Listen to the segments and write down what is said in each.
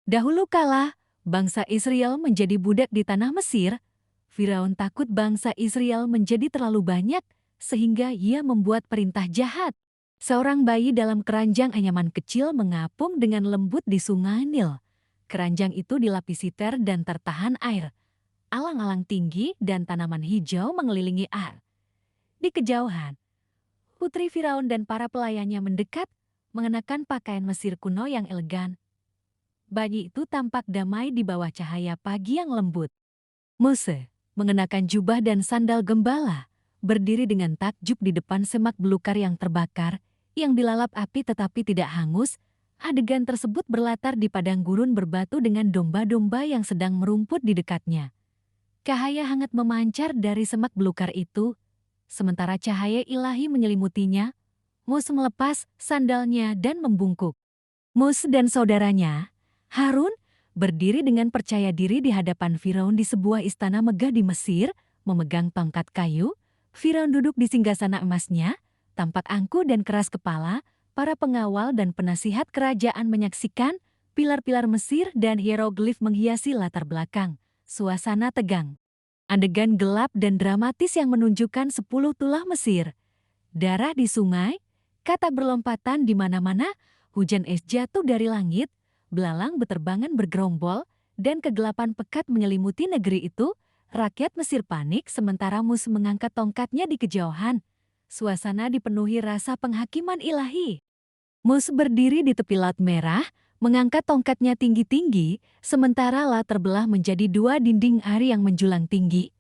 Dahulu kala, bangsa Israel menjadi budak di tanah Mesir. Firaun takut bangsa Israel menjadi terlalu banyak, sehingga ia membuat perintah jahat. Seorang bayi dalam keranjang anyaman kecil mengapung dengan lembut di sungai Nil. Keranjang itu dilapisi ter dan tertahan air. Alang-alang tinggi dan tanaman hijau mengelilingi air. Di kejauhan, putri Firaun dan para pelayannya mendekat, mengenakan pakaian Mesir kuno yang elegan. Bayi itu tampak damai di bawah cahaya pagi yang lembut. Mose, mengenakan jubah dan sandal gembala, berdiri dengan takjub di depan semak belukar yang terbakar, yang dilalap api tetapi tidak hangus. Adegan tersebut berlatar di padang gurun berbatu dengan domba-domba yang sedang merumput di dekatnya. Cahaya hangat memancar dari semak belukar itu, sementara cahaya ilahi menyelimutinya. Mose melepas sandalnya dan membungkuk. Mose dan saudaranya, Harun, berdiri dengan percaya diri di hadapan Firaun di sebuah istana megah di Mesir, memegang tongkat kayu. Firaun duduk di singgasana emasnya, tampak angkuh dan keras kepala. Para pengawal dan penasihat kerajaan menyaksikan pilar-pilar Mesir dan hieroglif menghiasi latar belakang. Suasana tegang. Adegan gelap dan dramatis yang menunjukkan 10 tulah Mesir. Darah di sungai, kata berlompatan di mana-mana, hujan es jatuh dari langit, belalang beterbangan bergerombol, dan kegelapan pekat menyelimuti negeri itu. Rakyat Mesir panik sementara Mose mengangkat tongkatnya di kejauhan. Suasana dipenuhi rasa penghakiman ilahi. Mose berdiri di tepi Laut Merah, mengangkat tongkatnya tinggi-tinggi, sementara laut terbelah menjadi dua dinding air yang menjulang tinggi.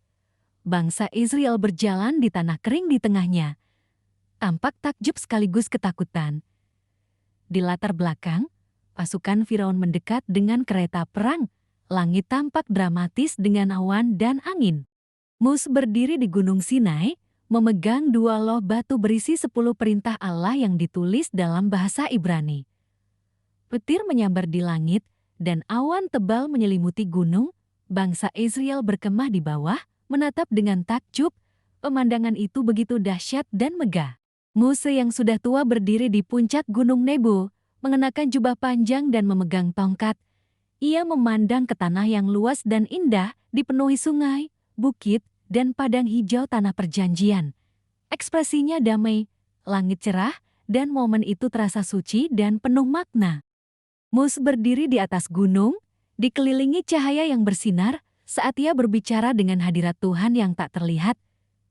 Bangsa Israel berjalan di tanah kering di tengahnya. Tampak takjub sekaligus ketakutan. Di latar belakang, pasukan Firaun mendekat dengan kereta perang. Langit tampak dramatis dengan awan dan angin. Mose berdiri di Gunung Sinai, memegang dua loh batu berisi 10 perintah Allah yang ditulis dalam bahasa Ibrani. Petir menyambar di langit, dan awan tebal menyelimuti gunung. Bangsa Israel berkemah di bawah, menatap dengan takjub. Pemandangan itu begitu dahsyat dan megah. Mose yang sudah tua berdiri di puncak Gunung Nebo, mengenakan jubah panjang dan memegang tongkat. Ia memandang ke tanah yang luas dan indah, dipenuhi sungai, bukit, dan padang hijau tanah perjanjian. Ekspresinya damai, langit cerah, dan momen itu terasa suci dan penuh makna. Mose berdiri di atas gunung, dikelilingi cahaya yang bersinar saat ia berbicara dengan hadirat Tuhan yang tak terlihat.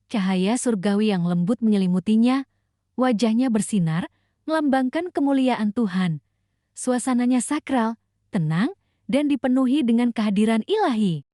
Cahaya surgawi yang lembut menyelimutinya, wajahnya bersinar, melambangkan kemuliaan Tuhan. Suasananya sakral, tenang, dan dipenuhi dengan kehadiran ilahi.